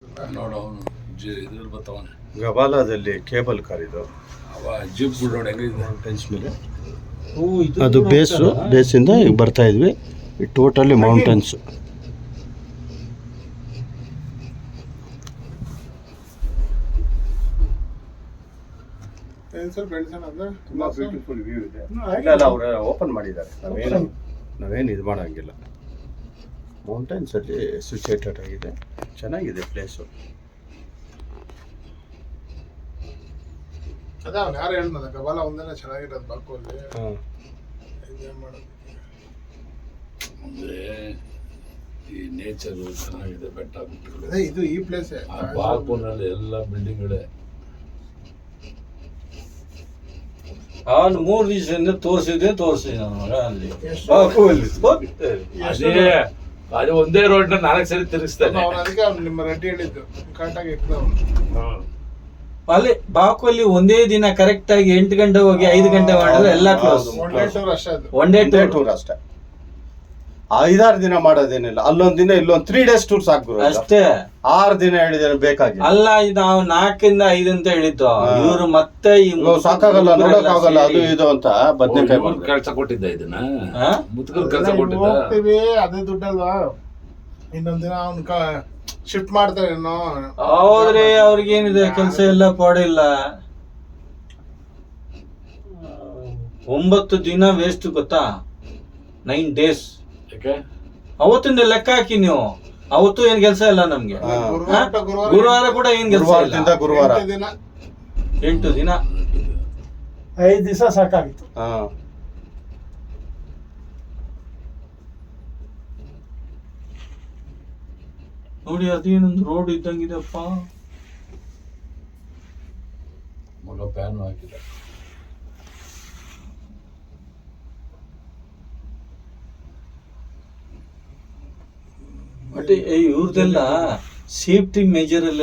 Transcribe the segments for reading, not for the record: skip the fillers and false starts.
ನೋಡು ಅವನು ಇದ್ರಲ್ಲಿ ಬರ್ತಾವನೆ ಗವಾಲದಲ್ಲಿ ಕೇಬಲ್ ಕಾರ್ ಇದು ಅವ ಜಿಪ್ ನೋಡಿ ಹೆಂಗಿದೆ ಮೌಂಟೇನ್ಸ್ ಮೇಲೆ ಅದು ಬೇಸಿಂದ ಈಗ ಬರ್ತಾ ಇದ್ವಿ. Totally mountains. ತುಂಬಾ ಬ್ಯೂಟಿಫುಲ್ ವ್ಯೂ ಇದೆ. ಅವರು ಓಪನ್ ಮಾಡಿದ್ದಾರೆ, ನಾವೇನು ಇದು ಮಾಡೋಂಗಿಲ್ಲ. ಮೌಂಟೇನ್ಸ್ ಅಲ್ಲಿ ಸಿಚುಯೇಟೆಡ್ ಆಗಿದೆ, ಚೆನ್ನಾಗಿದೆ ಪ್ಲೇಸು. ಅದ ಅವ್ನು ಯಾರು ಹೇಳಿದ ಗವಾಲ ಒಂದೇನೆ ಚೆನ್ನಾಗಿರೋದು ಬಾಕೋಲಿ ಎಂಜಾಯ್ ಮಾಡೋದಕ್ಕೆ. ಅಂದರೆ ಈ ನೇಚರು ಚೆನ್ನಾಗಿದೆ, ಬೆಟ್ಟ ಗುಡ್ಡಗಳು. ಅದೇ ಇದು ಈ ಪ್ಲೇಸ್ ಬಾಲ್ಕೋನಲ್ಲಿ ಎಲ್ಲ ಬಿಲ್ಡಿಂಗ್ಗಳೇ. ಅವ್ನು 3 ದಿವಸದಿಂದ ತೋರಿಸಿದ್ದೆ ನಾನು ಮಗ ಅಲ್ಲಿ. ಅದೇ ಒಂದೇ ರೋಡ್ 4 ಸರಿ ತಿರುಗಿಸ್ತಾನೆ. ಅದಕ್ಕೆ ಅವ್ನು ನಿಮ್ಮ ರೆಡ್ಡಿ ಹೇಳಿದ್ದು ಕರೆಕ್ಟಾಗಿ ಇರ್ತದೆ. ಅಲ್ಲಿ ಬಾಕುವಲ್ಲಿ ಒಂದೇ ದಿನ ಕರೆಕ್ಟ್ ಆಗಿ 8 ಗಂಟೆ ಹೋಗಿ 5 ಗಂಟೆ ಮಾಡಿದ್ರೆ ಎಲ್ಲ ಕ್ಲೋಸ್. ಒನ್ ಡೇ ಟೂರ್ ಅಷ್ಟೇ. 5-6 ದಿನ ಮಾಡೋದೇನಿಲ್ಲ. ಅಲ್ಲೊಂದ್ ದಿನ ಇಲ್ಲೊಂದ್ 3 days ಟೂರ್ ಸಾಕು ಅಷ್ಟೇ. 6 ದಿನ ಹೇಳಿದ್ರೆ ಬೇಕಾಗಿ ಅಲ್ಲ, ನಾವು 4 ಇಂದ 5 ಅಂತ ಹೇಳಿದ್ದು. ಇವರು ಮತ್ತೆ ಸಾಕಾಗಲ್ಲ, ನೋಡಕ್ಕಾಗಲ್ಲ ಅದು ಇದು ಅಂತ ಬದ್ನೆಕಾಯಿ ಕೆಲಸ ಕೊಟ್ಟಿದ್ದ ಇದನ್ನ ಮುತ್ಕಲ್ ಕೆಲಸ ಕೊಟ್ಟಿದ್ದ. ಹೋಗ್ತೀವಿ ಅದೇ ದುಡ್ಡಲ್ವಾ. ಇನ್ನೊಂದ್ ದಿನ ಅವ್ನ್ ಶಿಫ್ಟ್ ಮಾಡ್ತಾರೆ. ಹೌದ್ರಿ, ಅವ್ರಿಗೇನಿದೆ ಕೆಲಸ ಎಲ್ಲ ಕೊಡಿಲ್ಲ. 9 ದಿನ ವೇಸ್ಟ್ ಗೊತ್ತಾ, 9 days. ಅವತ್ತಿಂದ ಲೆಕ್ಕ ಹಾಕಿ ನೀವು. ಅವತ್ತು ಏನ್ ಕೆಲಸ ಇಲ್ಲ ನಮ್ಗೆ. ಗುರುವಾರ ಕೂಡ ಏನ್ ಕೆಲಸ ಇಲ್ಲ. ಗುರುವಾರ 8 ದಿನ 5 ದಿವಸ ಸಾಕಾಗಿತ್ತು. ನೋಡಿ, ಅದೇನೊಂದು ರೋಡ್ ಇದ್ದಂಗಿದೆಪ್ಪ. ಮಗ ಪ್ಯಾನ್ ಹಾಕಿದ. ಬಟ್ ಇವ್ರದೆಲ್ಲ ಸೇಫ್ಟಿ ಮೇಜರ್ ಎಲ್ಲ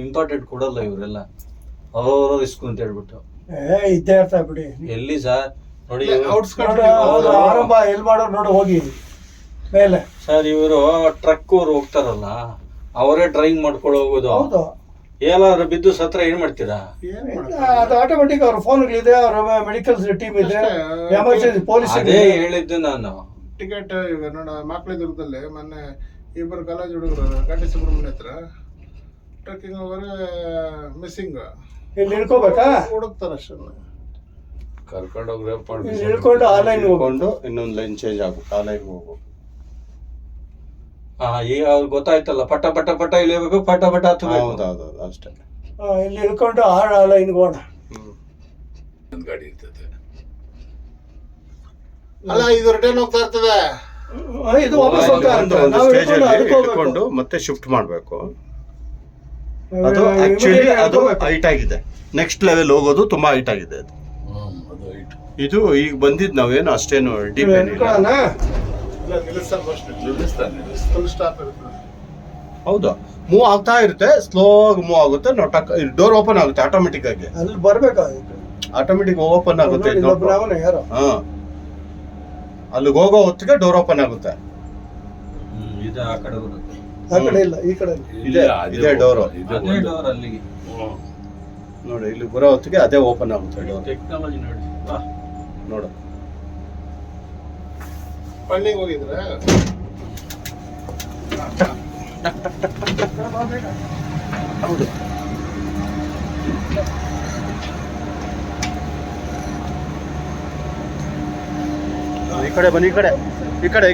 ಇಂಪಾರ್ಟೆಂಟ್ ಕೊಡಲ್ಲ ಇವರೆಲ್ಲ. ಅವ್ರ ರಿಸ್ಕ್ ಅಂತ ಹೇಳ್ಬಿಟ್ಟು ಇದ್ದೇ ಇರ್ತಾ ಬಿಡಿ. ಎಲ್ಲಿ ಸರ್ ನೋಡಿ, ಆರಂಭ ಎಲ್ಲಿ ಮಾಡೋರು ನೋಡು ಹೋಗಿ ಮೇಲೆ. ಸರ್ ಇವರು ಟ್ರಕ್ ಅವ್ರು ಹೋಗ್ತಾರಲ್ಲ, ಅವರೇ ಡ್ರೈವಿಂಗ್ ಮಾಡ್ಕೊಂಡು ಹೋಗೋದು. ಹೌದು, ಎಲ್ಲಾರು ಬಿದ್ದು ಸತ್ರ ಏನ್ ಮಾಡ್ತೀರಾ? ಅದು ಆಟೋಮೆಟಿಕ್ ಅವ್ರ ಫೋನ್ಗಳಿದೆ, ಅವ್ರ ಮೆಡಿಕಲ್ ಟೀಮ್ ಇದೆ, ಎಮರ್ಜೆನ್ಸಿ ಪೊಲೀಸ್. ಅದೇ ಹೇಳಿದ್ದು ನಾನು. ಟಿಕೆಟ್ ನೋಡ, ಮಕ್ಕಳಿದುರ್ಗದಲ್ಲಿ ಮೊನ್ನೆ 2 ಕಾಲೇಜ್ ಹುಡುಗರು ಘಾಟಿ ಸುಬ್ರಹ್ಮಣ್ಯ ಹತ್ರ ಟ್ರಕ್ಕಿಂಗ್ ಹೋಗೋರೆ ಮಿಸ್ಸಿಂಗ್. ಇಲ್ಲಿ ಇಳ್ಕೋಬೇಕಾ? ಹುಡುಕ್ತಾರ ಅಷ್ಟೇ. ಕರ್ಕೊಂಡೋಗಿ ಇಳ್ಕೊಂಡು ಆ ಲೈನ್ ಹೋಗ್ಕೊಂಡು ಇನ್ನೊಂದು ಲೈನ್ ಚೇಂಜ್ ಆಗ್ಬೇಕು, ಆ ಲೈನ್ ಹೋಗ್ಬೇಕು. ಈಗ ಅವ್ರಿಗೆ ಗೊತ್ತಾಯ್ತಲ್ಲ, ಪಟ ಪಟ ಪಟ ಇಳಿಯಬೇಕು, ಪಟ ಪಟ ಹತ್ತಬೇಕು. ಹೌದೌದು, ಅಷ್ಟೇ. ಇಲ್ಲಿ ಇಳ್ಕೊಂಡು ಆ ಲೈನ್ ಹೋಗೋಣ. ಗಾಡಿ ಇರ್ತದೆ. ಅಲ್ಲ, ಇದು ರಿಟರ್ನ್ ಹೋಗ್ತಾ ಇರ್ತದೆ. ಇದು ವಾಪಸ್ ಹೋಗ್ತಾ ಇಟ್ಕೊಂಡು ಮತ್ತೆ ಶಿಫ್ಟ್ ಮಾಡಬೇಕು. ಅದು ಆಕ್ಚುಲಿ ಅದು ಹೈಟ್ ಆಗಿದೆ. ನೆಕ್ಸ್ಟ್ ಲೆವೆಲ್ ಹೋಗೋದು ತುಂಬಾ ಹೈಟ್ ಆಗಿದೆ ಅದು. ಇದು ಈಗ ಬಂದಿದ್ದು ನಾವೇನು ಅಷ್ಟೇನು ಡೀಪ್ ಏನಿಲ್ಲ. ಹೌದು, ಮೂವ್ ಆಗ್ತಾ ಇರುತ್ತೆ, ಸ್ಲೋ ಮೂವ್ ಆಗುತ್ತೆ. ಡೋರ್ ಓಪನ್ ಆಗುತ್ತೆ ಆಟೋಮೆಟಿಕ್ ಆಗಿ. ಅಲ್ಲಿ ಬರ್ಬೇಕಾಗುತ್ತೆ, ಆಟೋಮೆಟಿಕ್ ಓಪನ್ ಆಗುತ್ತೆ. ಹಾ, ಅಲ್ಲಿಗೆ ಹೋಗೋ ಹೊತ್ತಿಗೆ ಡೋರ್ ಓಪನ್ ಆಗುತ್ತೆ. ಇದು ಆ ಕಡೆ ಬರುತ್ತೆ, ಆ ಕಡೆ ಇಲ್ಲ, ಈ ಕಡೆ ಇದೆ ಡೋರ್. ಡೋರ್ ಅಲ್ಲಿಗೆ ನೋಡಿ, ಇಲ್ಲಿ ಬರೋ ಹೊತ್ತಿಗೆ ಅದೇ ಓಪನ್ ಆಗುತ್ತೆ ಡೋರ್. ಟೆಕ್ನಾಲಜಿ ನೋಡಿ ನೋಡು. ಪಳ್ಳಿಗೆ ಹೋಗಿದ್ರೆ ಹೌದು. ಈ ಕಡೆ ಬನ್ನಿ, ಈ ಕಡೆ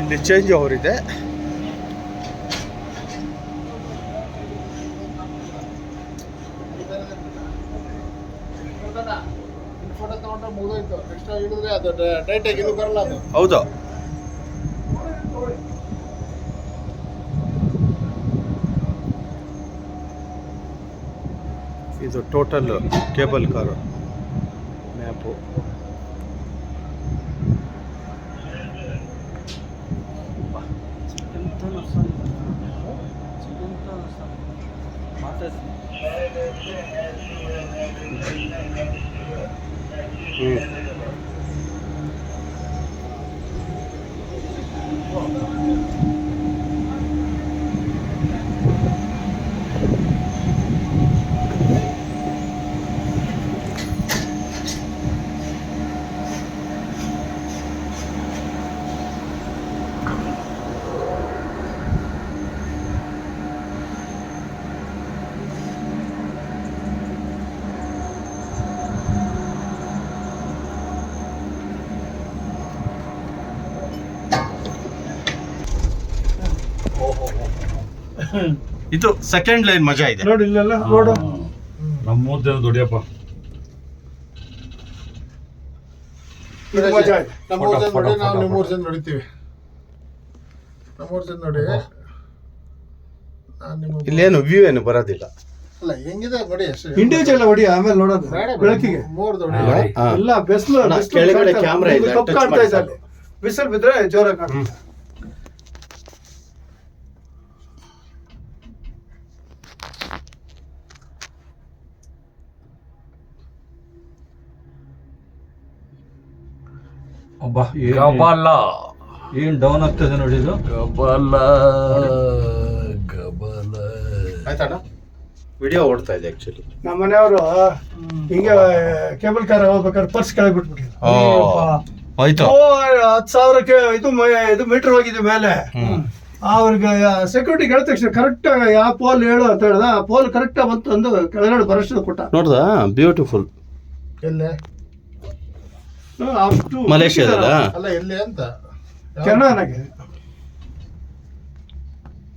ಇಲ್ಲಿ ಚೇಂಜ್ ಓವರ್ ಇದೆ. ಫೋಟೋ ತಗೊಂಡ್ರೆ ಮುಗಿದೋಯ್ತು. ಎಕ್ಸ್ಟ್ರಾ ಹಿಡಿದ್ರೆ ಅದು ಡೈರೆಕ್ಟ್ ಆಗಿ ಇದು ಬರಲ್ಲ. ಅದು ಹೌದು. ಇದು ಟೋಟಲ್ ಕೇಬಲ್ ಕಾರು ಮ್ಯಾಪು. ಮಾತಾಡಿ ಇದು ಸೆಕೆಂಡ್ ಲೈನ್ ಮಜಾ ಇದೆ. ನೋಡಿ ಇಲ್ಲೆಲ್ಲ ನೋಡು. ನಮ್ಮ ದುಡಿಯಪ್ಪ ಇದು ಮಜಾ ಇದೆ. ನಮ್ಮೂರ್ ಜನ ನೋಡಿ, ನಾವು ನಿಮ್ಮೂರ್ ಜನ ನೋಡಿತೀವಿ. ನಮ್ಮೂರ್ ಜನ ನೋಡಿ, ನಾನ್ ನಿಮ್ಮ ಇಲ್ಲೇನು ವ್ಯೂ ಏನು ಬರೋದಿಲ್ಲ. ಅಲ್ಲ ಹೆಂಗಿದೆ ನೋಡಿ ಅಷ್ಟೇ. ಇಂಡಿವಿಜುವಲ್ ಹೊಡಿ, ಆಮೇಲೆ ನೋಡೋದು ಬೆಳಕಿಗೆ ಮೂರ್ ದೊಡ್ಡ ಎಲ್ಲ ಬೆಸ್ಲು ಕೆಳಗಡೆ ಕ್ಯಾಮ್ರಾ ಇದೆ, ಕಪ್ touch ಕಾಣ್ತಾ ಮಾಡಿ ಇದೆ. ಬಿಸಿಲು ಬಿದ್ರೆ ಜೋರಾಗಿ ಕಾಣುತ್ತೆ. ಅಬ್ಬಾ ಗಬಲ ಏನ್ ಡೌನ್ ಆಗ್ತದೆ ನೋಡಿ ಇದು. ಗಬಲ ಗಬಲ. ಆಯ್ತಣ್ಣ, ವಿಡಿಯೋ ಓಡ್ತಾ ಇದೆ ಆಕ್ಚುಲಿ. ನಮ್ಮ ಮನೆಯವರು ಹಿಂಗೆ ಕೇಬಲ್ ಕಾರ್ ಹೋಗ್ಬೇಕಾದ್ರೆ ಪರ್ಸ್ ಕೆಳಗೆ ಬಿಟ್ಬಿಟ್ಟಿದ್ರು. ಆಯ್ತು. 10,000 ಇದು ಮೀಟರ್ ಹೋಗಿದೆ ಮೇಲೆ. ಅವ್ರಿಗೆ ಸೆಕ್ಯೂರಿಟಿ ಹೇಳಿದ ತಕ್ಷಣ ಕರೆಕ್ಟ್ ಯಾವ ಪೋಲ್ ಹೇಳು ಅಂತ ಹೇಳ್ದ. ಆ ಪೋಲ್ ಕರೆಕ್ಟ್ ಬಂತು ಅಂದು ಕೆಳಗಡೆ ಬರೋಷ್ಟು ಕೊಟ್ಟ. ನೋಡ್ದ, ಬ್ಯೂಟಿಫುಲ್. ಎಲ್ಲೇ ಅಷ್ಟು ಮಲೇಷ್ಯಾದಲ್ಲ? ಅಲ್ಲ ಎಲ್ಲಿ ಅಂತ ಕೆನಡಾಗೆ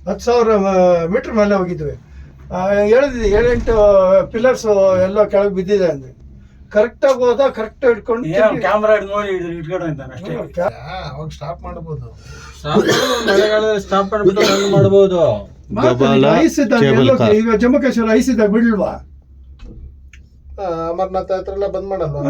10,000 ಮೀಟರ್ ಮೇಲೆ ಹೋಗಿದ್ವಿ. ಹೇಳಿದ್ವಿ 7-8 ಪಿಲ್ಲರ್ಸ್ ಎಲ್ಲ ಕೆಳಗೆ ಬಿದ್ದಿದೆ ಅಂದ್ರೆ ಕರೆಕ್ಟಾಗಿ ಹೋದ. ಕರೆಕ್ಟ್ ಹಿಡ್ಕೊಂಡು ಕ್ಯಾಮ್ರಾ ನೋಡಿ ಇಟ್ಕೊಂಡು ಅಷ್ಟೇ. ಅವಾಗ ಸ್ಟಾಪ್ ಮಾಡಬಹುದು. ಮಳೆಗಾಲದಲ್ಲಿ ಸ್ಟಾಪ್ ಮಾಡ್ಬಿಟ್ಟು ರನ್ ಮಾಡ್ಬೋದು. ಐಸ್ ಇದ್ದಾಗ ಈಗ ಜಮ್ಮು ಕಾಶ್ಮೀರ ಐಸ್ ಇದ್ದಾಗ ಬಿಡ್ಲ್ವಾ? ಅಮರ್ನಾಥ್ ಹತ್ರ ಎಲ್ಲ ಬಂದ್ ಮಾಡಲ್ವಾ?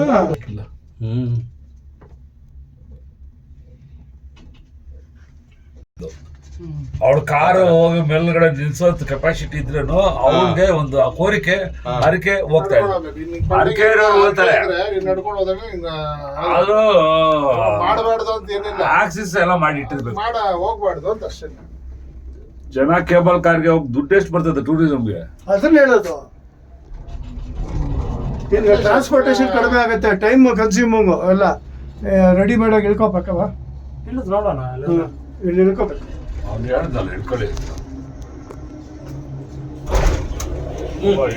ಅವ್ಳ ಕಾರು ಹೋಗಿ ಮೇಲ್ಗಡೆ ನಿಲ್ಸೋ ಕೆಪಾಸಿಟಿ ಇದ್ರೇನು ಅವ್ರಿಗೆ ಒಂದು ಕೋರಿಕೆ ಅರಿಕೆ ಹೋಗ್ತಾ ಇದೆ. ಅರಿಕೆ ಇರೋರು ಹೋಗ್ತಾರೆ. ನಡ್ಕೊಂಡು ಹೋದಾಗ ಹಿಂಗ ಅದು ಮಾಡಬಾರ್ದು ಅಂತ ಏನಿಲ್ಲ, ಆಕ್ಸಿಸ್ ಎಲ್ಲ ಮಾಡಿ ಇಟ್ಟಿರ್ಬೇಕು. ಹೋಗ್ಬಾರ್ದು ಅಂತ ಅಷ್ಟೇ. ಜನ ಕೇಬಲ್ ಕಾರ್ಗೆ ಹೋಗಿ ದುಡ್ಡು ಎಷ್ಟು ಬರ್ತದೆ ಟೂರಿಸಂಗೆ? ಅದನ್ನ ಹೇಳೋದು. ಈಗ ಟ್ರಾನ್ಸ್ಪೋರ್ಟೇಷನ್ ಕಡಿಮೆ ಆಗುತ್ತೆ, ಟೈಮ್ ಕನ್ಸ್ಯೂಮಿಂಗ್ ಎಲ್ಲ ರೆಡಿಮೇಡ್ ಆಗಿ ಇಳ್ಕೊಬೇಕವ. ನೋಡೋಣ ಇಲ್ಲಿ ಇಳ್ಕೊಬೇಕು. ಅವ್ನು ಹೇಳಿದಲ್ಲ ಇಟ್ಕೊಳ್ಳಿ.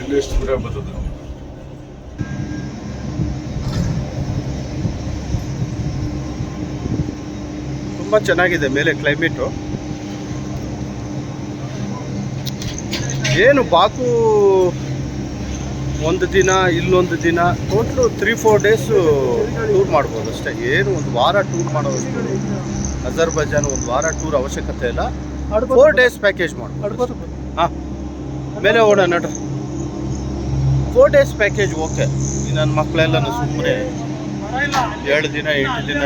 ಇಲ್ಲಿ ಎಷ್ಟು ದೂರ ಬರ್ತದೆ? ತುಂಬಾ ಚೆನ್ನಾಗಿದೆ ಮೇಲೆ ಕ್ಲೈಮೇಟು. ಏನು ಬಾಕು ಒಂದು ದಿನ ಇಲ್ಲೊಂದು ದಿನ ಟೋಟಲು 3-4 ಡೇಸ್ ಟೂರ್ ಮಾಡ್ಬೋದು ಅಷ್ಟೇ. ಏನು ಒಂದು ವಾರ ಟೂರ್ ಮಾಡೋದಷ್ಟು ಅಜರ್ಬೈಜಾನ್ ಒಂದು ವಾರ ಟೂರ್ ಅವಶ್ಯಕತೆ ಇಲ್ಲ. 4 ಡೇಸ್ ಪ್ಯಾಕೇಜ್ ಮಾಡ್ಬೋದು. ಹಾಂ, ಮೇಲೆ ಹೋಗೋಣ ನಡ್ರಿ. 4 ಡೇಸ್ ಪ್ಯಾಕೇಜ್ ಓಕೆ. ನನ್ನ ಮಕ್ಕಳೆಲ್ಲ ಸುಮ್ಮನೆ 7 ದಿನ 8 ದಿನ